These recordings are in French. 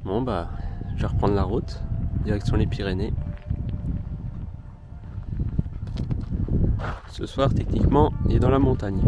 Bon bah, je vais reprendre la route, direction les Pyrénées. Ce soir, techniquement, il est dans la montagne.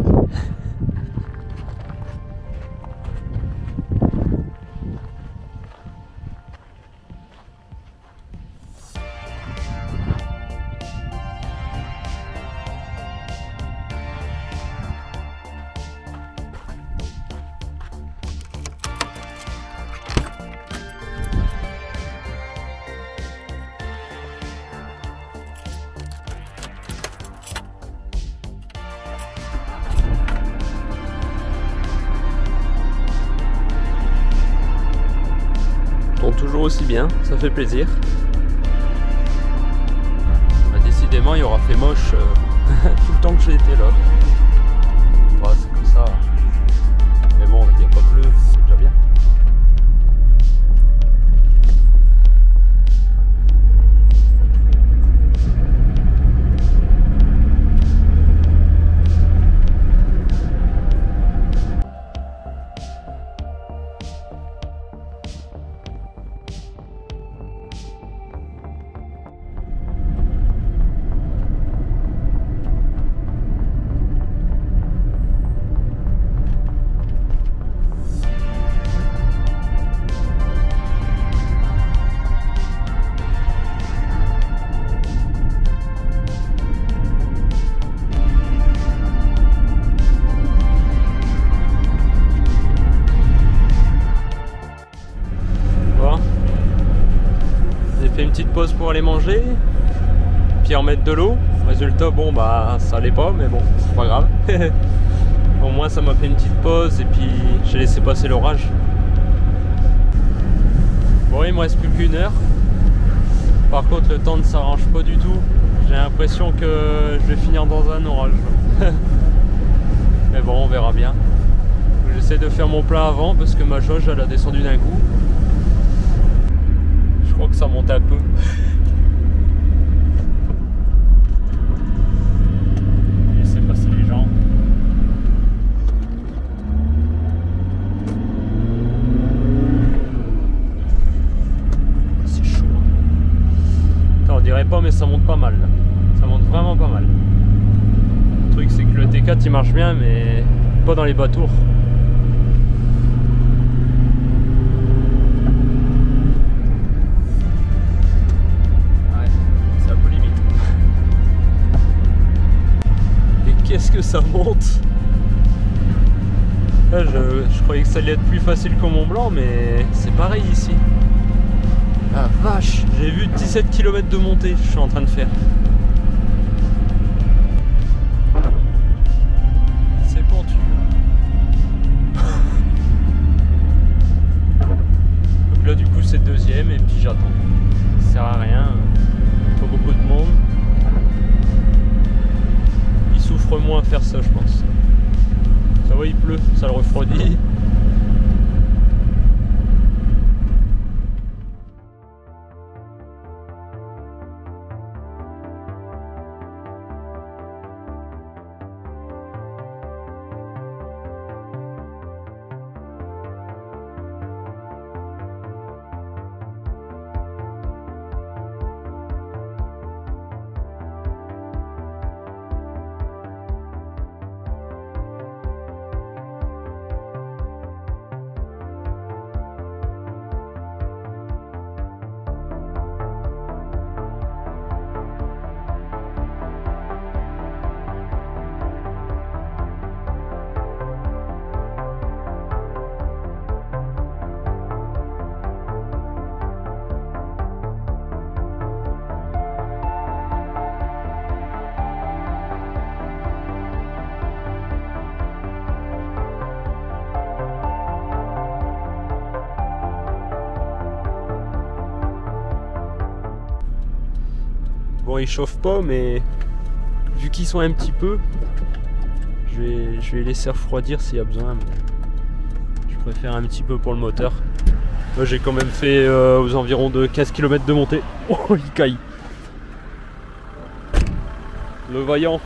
Toujours aussi bien, ça fait plaisir. Bah, décidément, il aura fait moche tout le temps que j'ai été là. Bah, c'est comme ça. Mais bon, il n'y a pas bleu, c'est déjà bien. Une petite pause pour aller manger, puis en mettre de l'eau. Résultat, bon bah ça allait pas, mais bon, c'est pas grave. Au moins ça m'a fait une petite pause et puis j'ai laissé passer l'orage. Bon, il me reste plus qu'une heure. Par contre, le temps ne s'arrange pas du tout. J'ai l'impression que je vais finir dans un orage. Mais bon, on verra bien. J'essaie de faire mon plein avant parce que ma jauge elle a descendu d'un coup. Je crois que ça monte un peu. Laissez passer les gens. C'est chaud. Attends, on dirait pas, mais ça monte pas mal. Là. Ça monte vraiment pas mal. Le truc, c'est que le T4 il marche bien, mais pas dans les bas tours. Qu'est-ce que ça monte? Là, je croyais que ça allait être plus facile qu'au Mont Blanc, mais c'est pareil ici. Ah vache, j'ai vu 17 km de montée, je suis en train de faire. C'est pentu. Donc là du coup c'est deuxième et puis j'attends. Ça sert à rien, pas beaucoup de monde. Souffre moins à faire ça, je pense. Ça va, il pleut, ça le refroidit. Bon, ils chauffent pas, mais vu qu'ils sont un petit peu, je vais les laisser refroidir s'il y a besoin. Mais je préfère un petit peu pour le moteur. Moi, j'ai quand même fait aux environs de 15 km de montée. Oh, il caille. Le vaillant.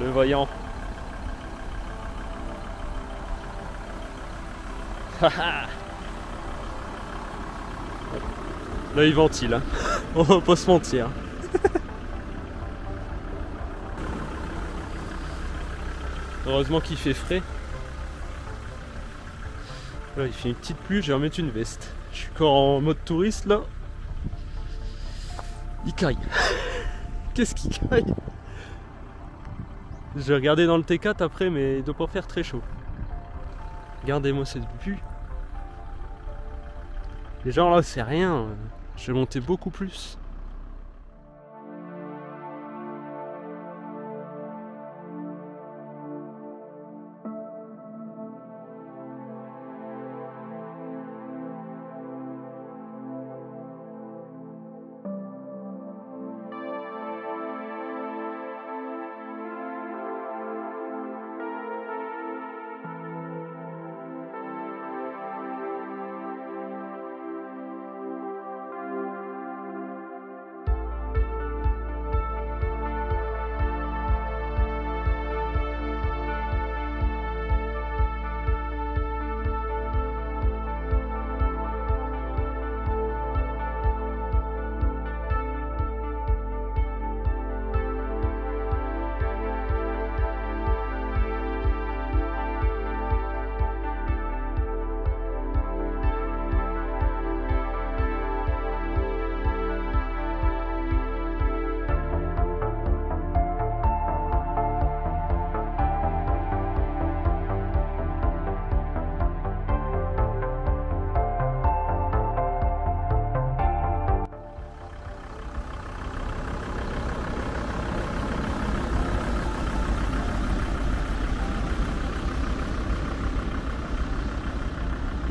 Le vaillant. Là il ventile, hein. On va pas se mentir. Heureusement qu'il fait frais. Là il fait une petite pluie, je vais remettre une veste. Je suis encore en mode touriste là. Il caille. Qu'est-ce qu'il caille? Je vais regarder dans le T4 après, mais il doit pas faire très chaud. Regardez-moi cette vue. Les gens là c'est rien. Je vais monter beaucoup plus.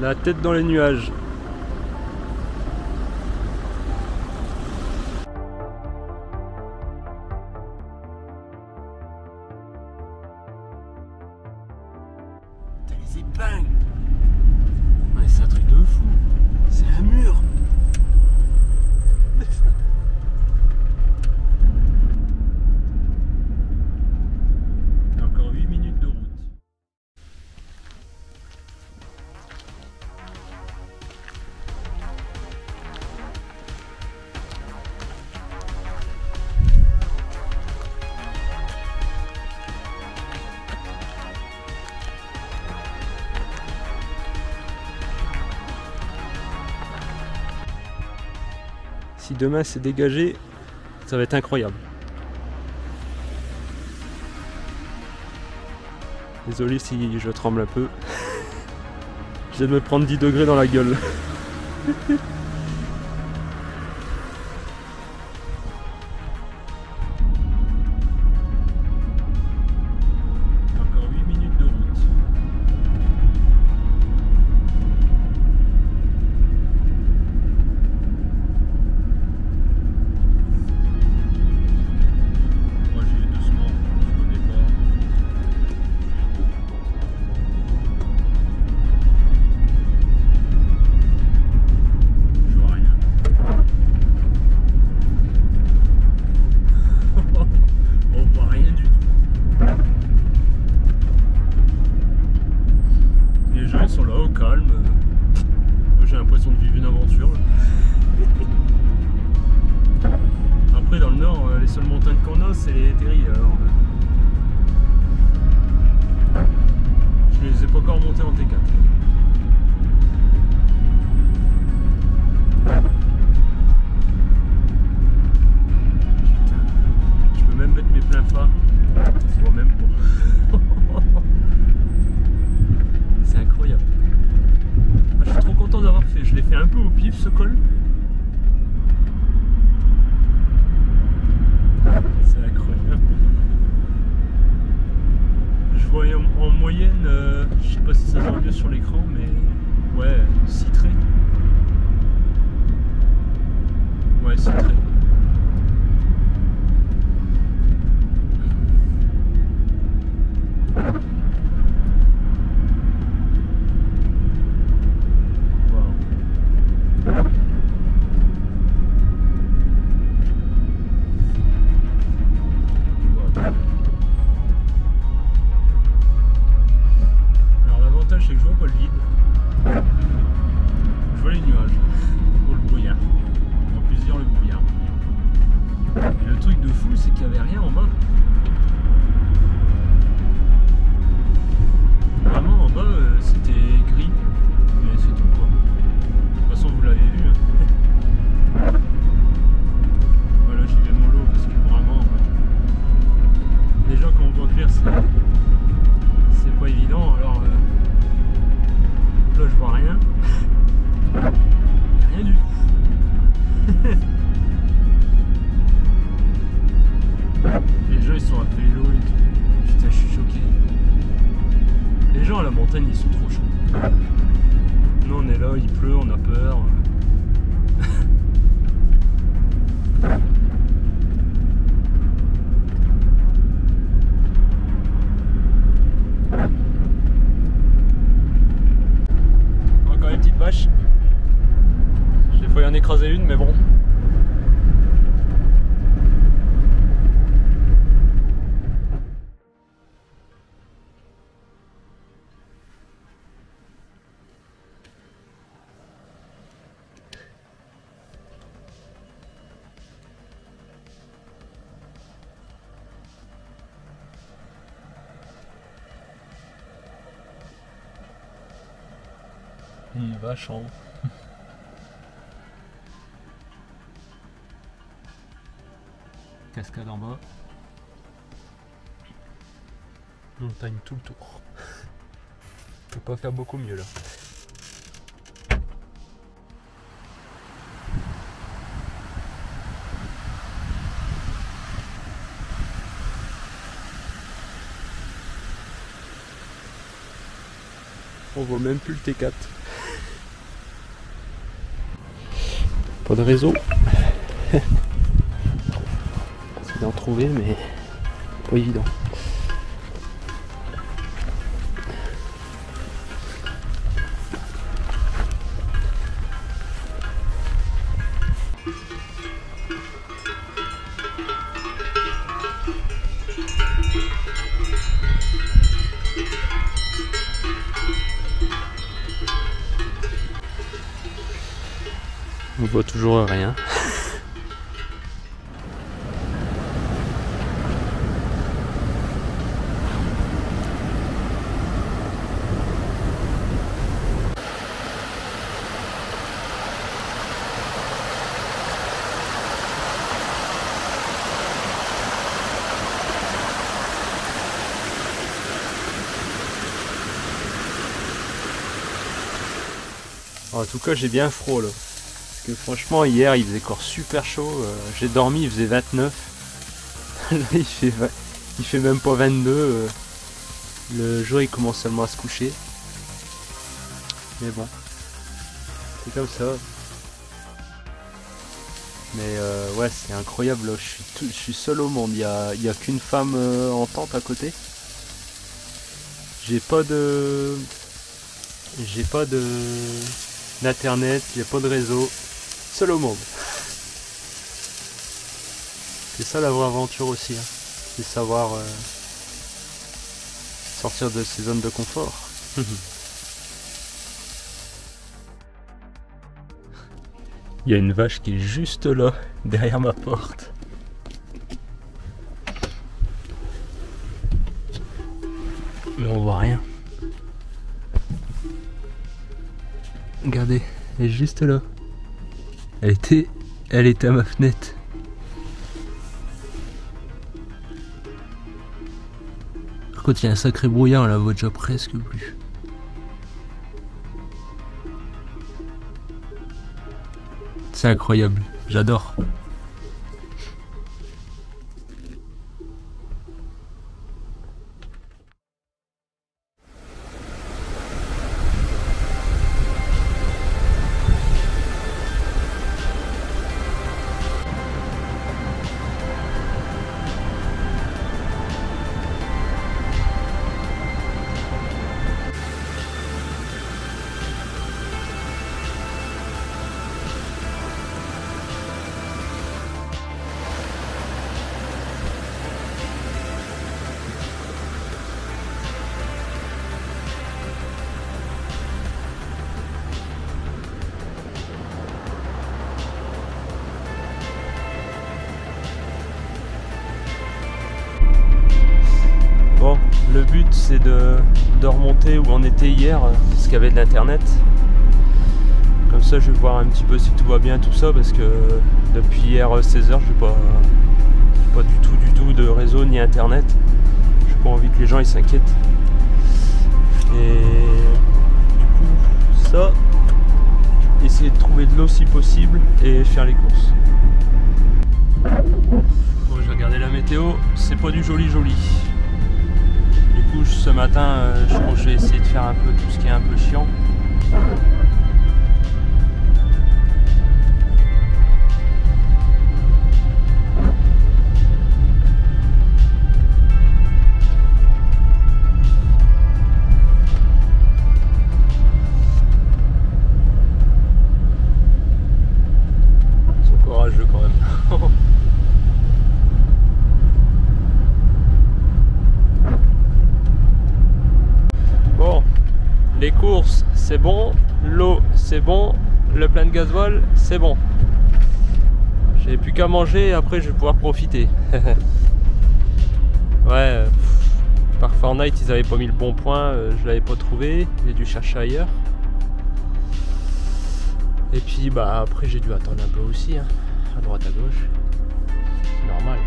La tête dans les nuages. T'as les épingles. Ouais, c'est un truc de fou. C'est un mur. Encore 8 minutes de route. Si demain c'est dégagé, ça va être incroyable. Désolé si je tremble un peu. Je viens de me prendre 10 degrés dans la gueule. Encore 8 minutes de route. Ils sont là au calme. Moi j'ai l'impression de vivre une aventure là. Après dans le nord, les seules montagnes qu'on a c'est les Terry, alors je les ai pas encore montées en T4. Putain, je peux même mettre mes pleins phares, ça se voit même pas. C'est incroyable. Je suis trop content d'avoir fait. Je l'ai fait un peu au pif ce col. C'est incroyable. Je voyais en moyenne, je sais pas si ça se voit mieux sur l'écran, mais ouais, 6 traits. Ouais, 6 traits. Alors l'avantage c'est que je vois pas le vide. montagne ils sont trop chauds. Nous on est là, il pleut, on a peur. Encore une petite vache. J'ai failli en écraser une mais bon. Une vache en haut. Cascade en bas. Montagne tout le tour. Faut pas faire beaucoup mieux là. On voit même plus le T4. Pas de réseau. C'est d'en trouver mais pas évident. On voit toujours rien. En tout cas j'ai bien froid là. Parce que franchement hier il faisait encore super chaud. J'ai dormi, il faisait 29. Là il fait même pas 22. Le jour il commence seulement à se coucher. Mais bon. C'est comme ça. Mais ouais c'est incroyable là. Je suis seul au monde. Il y a qu'une femme en tente à côté. J'ai pas d'internet, j'ai pas de réseau, seul au monde. C'est ça la vraie aventure aussi, hein. C'est savoir sortir de ses zones de confort. Il y a une vache qui est juste là, derrière ma porte. Mais on voit rien. Regardez, elle est juste là. Elle était à ma fenêtre. Par contre, il y a un sacré brouillard, on la voit déjà presque plus. C'est incroyable, j'adore. Bon, le but c'est de remonter où on était hier, parce qu'il y avait de l'internet. Comme ça je vais voir un petit peu si tout va bien, tout ça, parce que depuis hier 16h j'ai pas du tout de réseau ni internet. J'ai pas envie que les gens ils s'inquiètent. Et du coup ça, essayer de trouver de l'eau si possible et faire les courses. Bon, j'ai regardé la météo, c'est pas du joli. Du coup ce matin je pense que je vais essayer de faire un peu tout ce qui est un peu chiant. Ils sont courageux quand même. Bon, les courses c'est bon, l'eau c'est bon, le plein de gasoil c'est bon. J'ai plus qu'à manger et après je vais pouvoir profiter. Ouais, par Fortnite ils avaient pas mis le bon point, je l'avais pas trouvé, j'ai dû chercher ailleurs. Et puis bah après j'ai dû attendre un peu aussi, hein, à droite à gauche, c'est normal.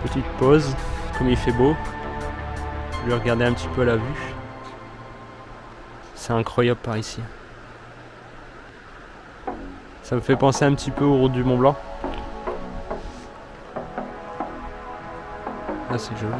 Petite pause, comme il fait beau, je vais regarder un petit peu la vue. C'est incroyable par ici. Ça me fait penser un petit peu aux routes du Mont Blanc. Là c'est joli.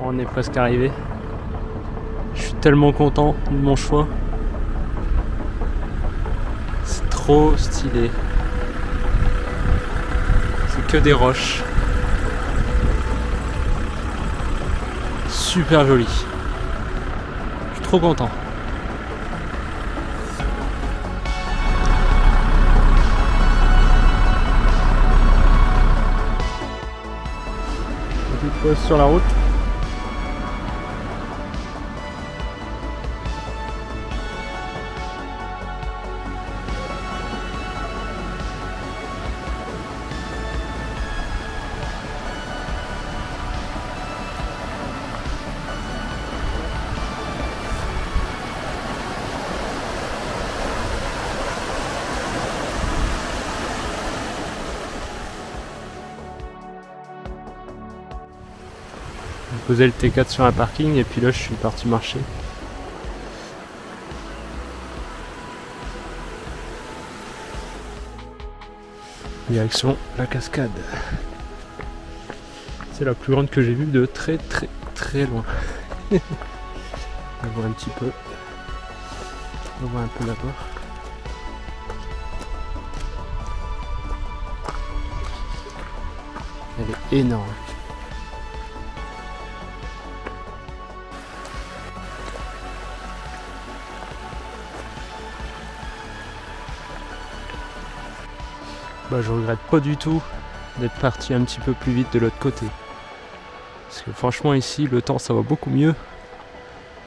On est presque arrivé. Je suis tellement content de mon choix. C'est trop stylé. C'est que des roches. Super joli. Je suis trop content. Petite pause sur la route. J'ai posé le T4 sur un parking et puis là je suis parti marcher. Direction la cascade. C'est la plus grande que j'ai vue de très loin. On voit un petit peu. On voit un peu là-bas. Elle est énorme. Bah, je regrette pas du tout d'être parti un petit peu plus vite de l'autre côté. Parce que franchement ici le temps ça va beaucoup mieux.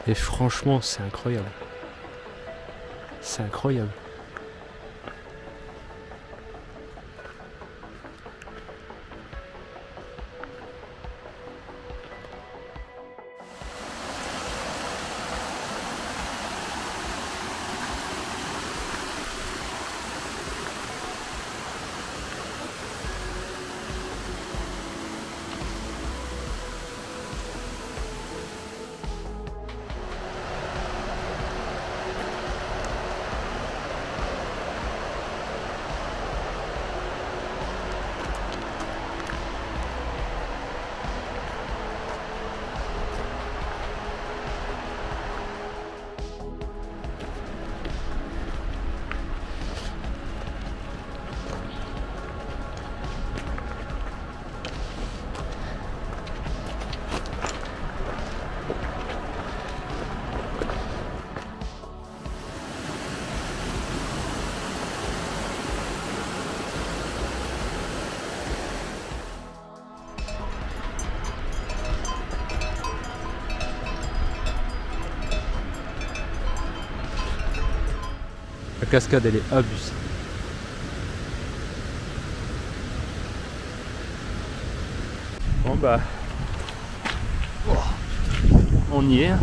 Et franchement c'est incroyable. C'est incroyable. La cascade elle est abusée. Bon bah on y est.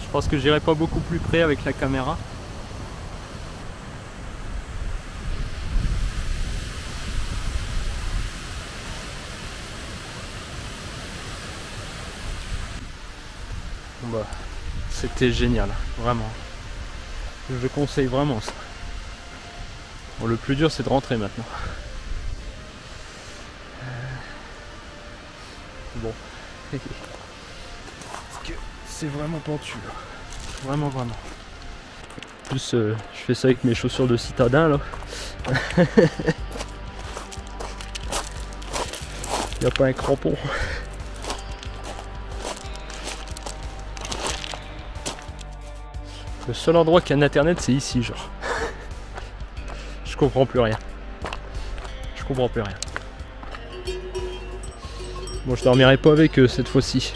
Je pense que j'irai pas beaucoup plus près avec la caméra. Bon bah c'était génial, vraiment. Je conseille vraiment ça. Bon, le plus dur c'est de rentrer maintenant. Bon. C'est vraiment pentu là. Vraiment. En plus je fais ça avec mes chaussures de citadin là. Il n'y a pas un crampon. Le seul endroit qui a un internet c'est ici genre. Je comprends plus rien. Bon, je dormirai pas avec eux cette fois-ci.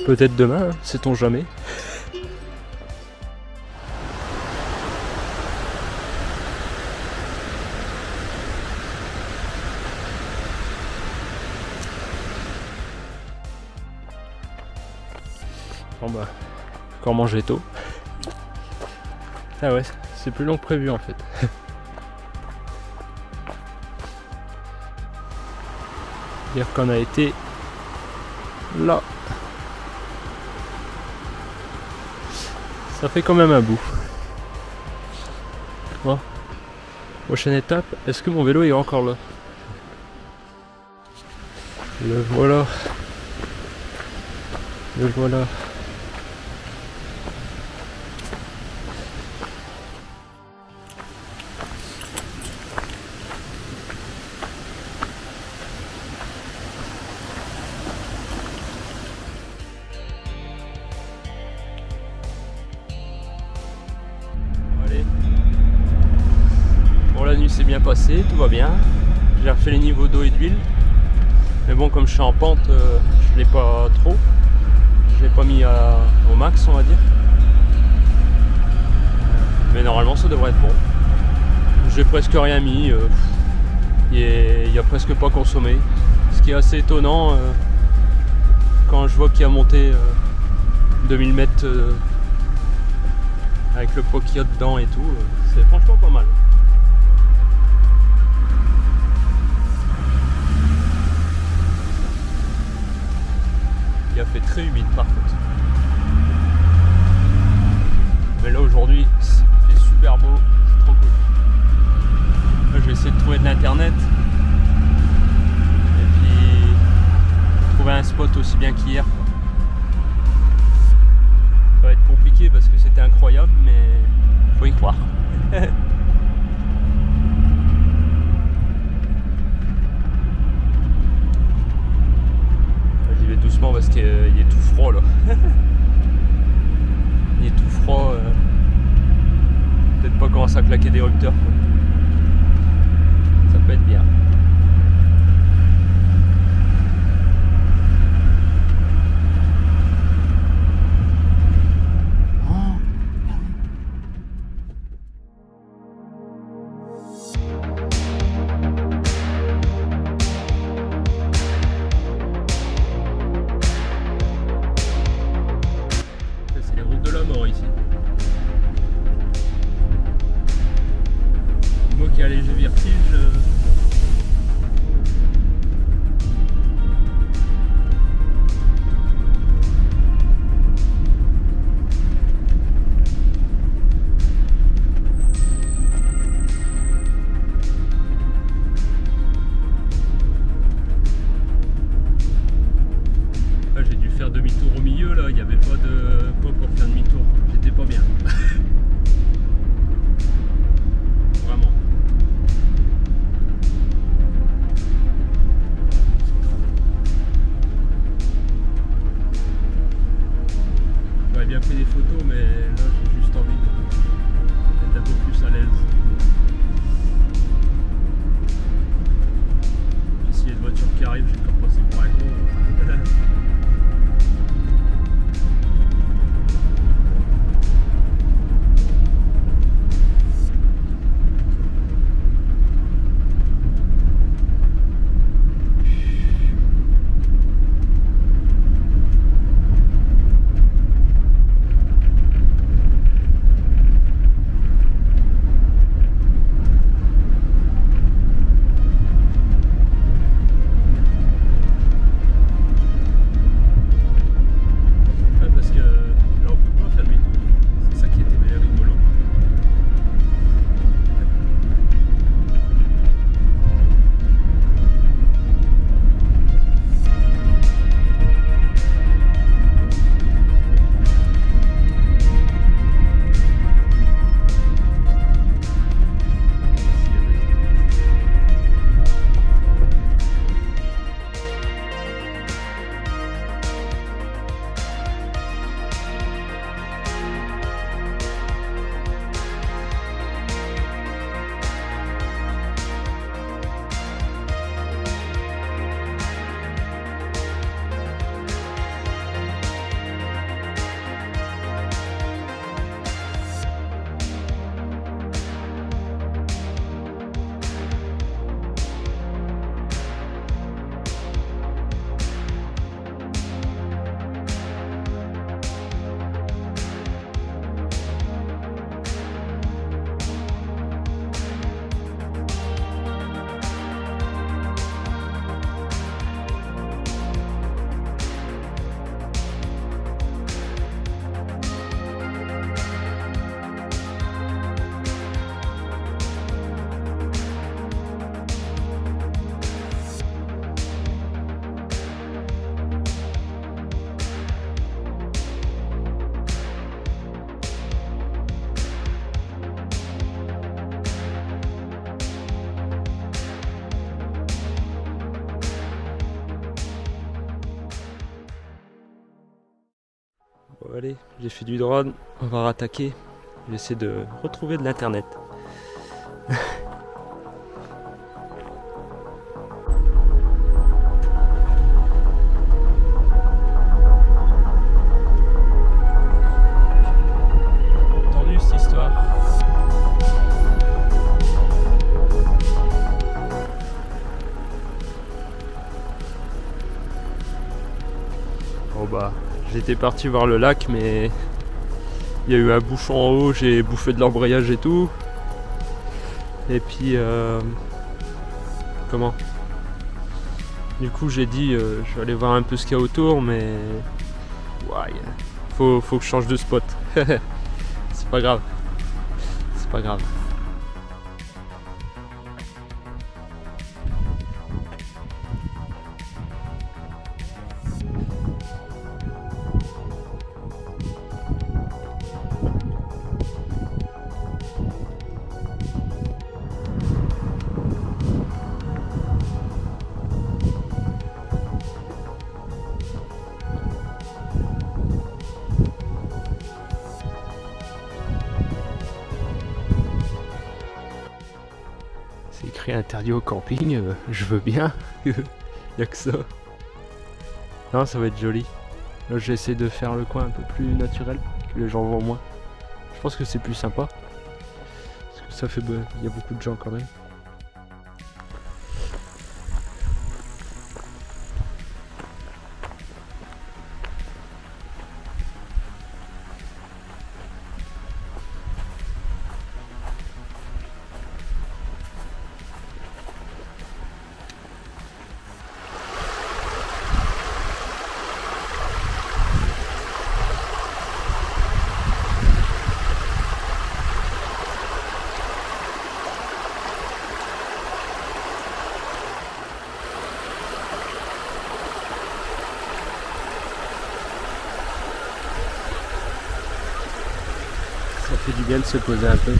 Peut-être demain, hein, sait-on jamais. Bon bah, encore manger tôt. Ah ouais, c'est plus long que prévu en fait. Dire qu'on a été là. Ça fait quand même un bout. Bon. Prochaine étape, est-ce que mon vélo est encore là? Le voilà. La nuit s'est bien passée, tout va bien. J'ai refait les niveaux d'eau et d'huile. Mais bon, comme je suis en pente, je l'ai pas trop. Je l'ai pas mis au max, on va dire. Mais normalement, ça devrait être bon. J'ai presque rien mis. Il a presque pas consommé. Ce qui est assez étonnant quand je vois qu'il a monté 2000 mètres avec le pot qu'il y a dedans et tout. C'est franchement pas mal. Il a fait très humide par contre. Mais là aujourd'hui il fait super beau, c'est trop cool. Là je vais essayer de trouver de l'internet. Et puis trouver un spot aussi bien qu'hier. Ça va être compliqué parce que c'était incroyable mais faut y croire. Doucement parce qu'il est tout froid là. Il est tout froid. Peut-être pas commencer à claquer des rupteurs. Ça peut être bien. Moi qui ai un léger vertige. Là, j'ai dû faire demi-tour au milieu, là, il n'y avait pas de quoi pour faire demi-tour. J'étais pas bien. Vraiment. J'aurais bien pris des photos, mais là j'ai juste envie d'être un peu plus à l'aise. S'il y a une voiture qui arrive, je vais pas passer pour un con. Bon, allez, j'ai fait du drone, on va rattaquer. J'essaie de retrouver de l'internet. Entendu cette histoire. Bon bah, j'étais parti voir le lac, mais il y a eu un bouchon en haut, j'ai bouffé de l'embrayage et tout. Et puis comment? Du coup j'ai dit je vais aller voir un peu ce qu'il y a autour, mais ouais, faut que je change de spot. C'est pas grave. C'est pas grave. C'est écrit interdit au camping, je veux bien. Y'a que ça. Non, ça va être joli. Là, j'essaie de faire le coin un peu plus naturel, que les gens voient moins. Je pense que c'est plus sympa. Parce que ça fait... il y a beaucoup de gens quand même. Ça fait du bien de se poser un peu.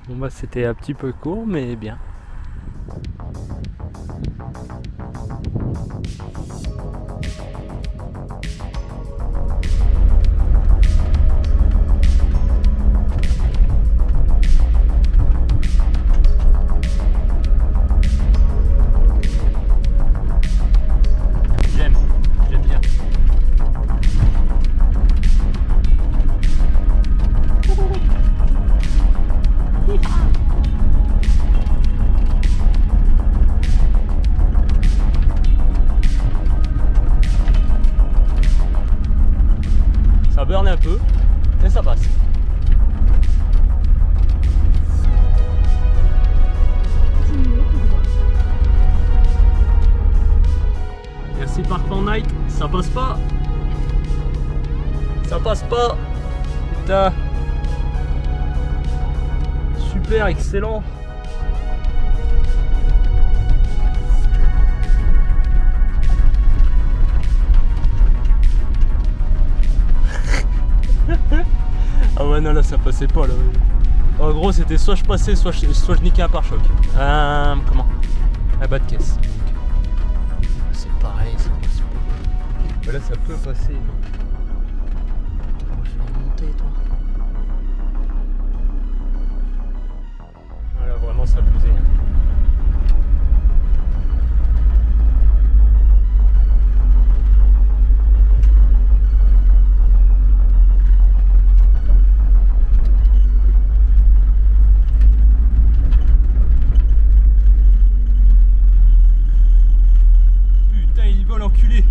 Bon bah c'était un petit peu court mais bien. J'aime bien. Ça burn un peu, mais ça passe. Merci Park Fortnite, ça passe pas. Ça passe pas. Putain. Super, excellent. Ah ouais non là ça passait pas là. En gros c'était soit je passais soit je niquais un pare-choc. Comment? Un bas de caisse. C'est pareil ça passe pas. Là ça peut passer. Mais... je vais monter toi. Voilà vraiment ça pesait. L'enculé.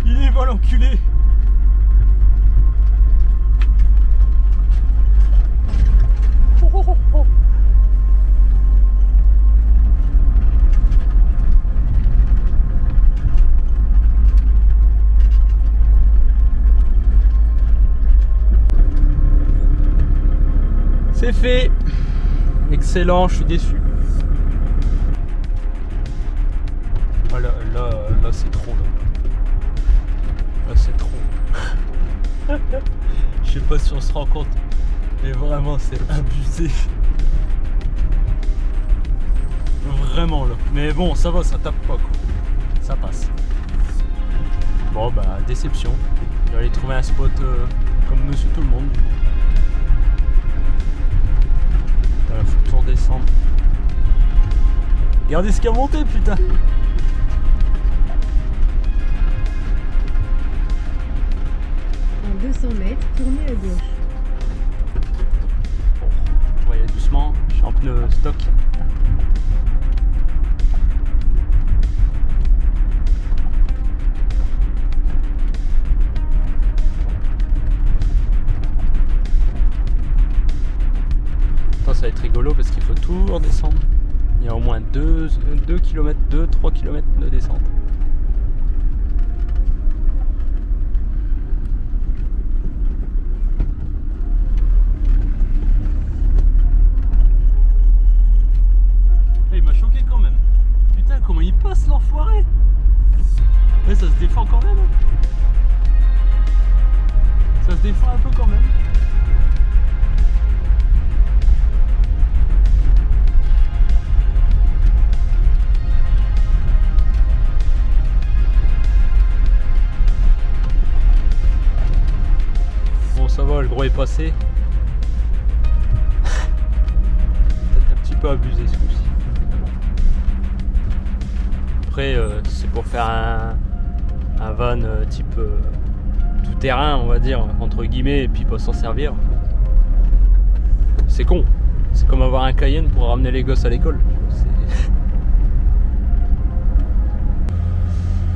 Il est vol l'enculé. C'est fait. Excellent, je suis déçu. Ah là c'est trop là. Là c'est trop. Je sais pas si on se rend compte. Mais vraiment, c'est abusé. Vraiment là. Mais bon, ça va, ça tape pas quoi. Ça passe. Bon bah, déception. Je vais aller trouver un spot comme Monsieur Tout le Monde. Putain, faut tout redescendre. Regardez ce qui a monté, putain. En 200 mètres, tournez à gauche. On va y aller doucement. Je suis en pneu stock. Ça va être rigolo parce qu'il faut tout redescendre. Il y a au moins 2 km, 2-3 km de descente. Il m'a choqué quand même. Putain, comment il passe l'enfoiré. Ouais, ça se défend quand même. Ça se défend un peu quand même. Ça va, le gros est passé. Peut-être un petit peu abusé ce coup-ci. Après, c'est pour faire un van type tout terrain, on va dire, entre guillemets, et puis pas s'en servir. C'est con. C'est comme avoir un Cayenne pour ramener les gosses à l'école.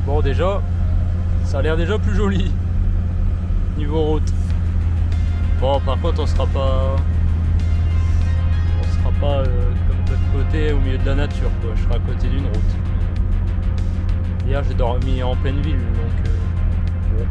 Bon, déjà, ça a l'air déjà plus joli niveau route. Bon, par contre, on sera pas comme de l'autre côté au milieu de la nature, quoi. Je serai à côté d'une route. Hier, j'ai dormi en pleine ville, donc bon.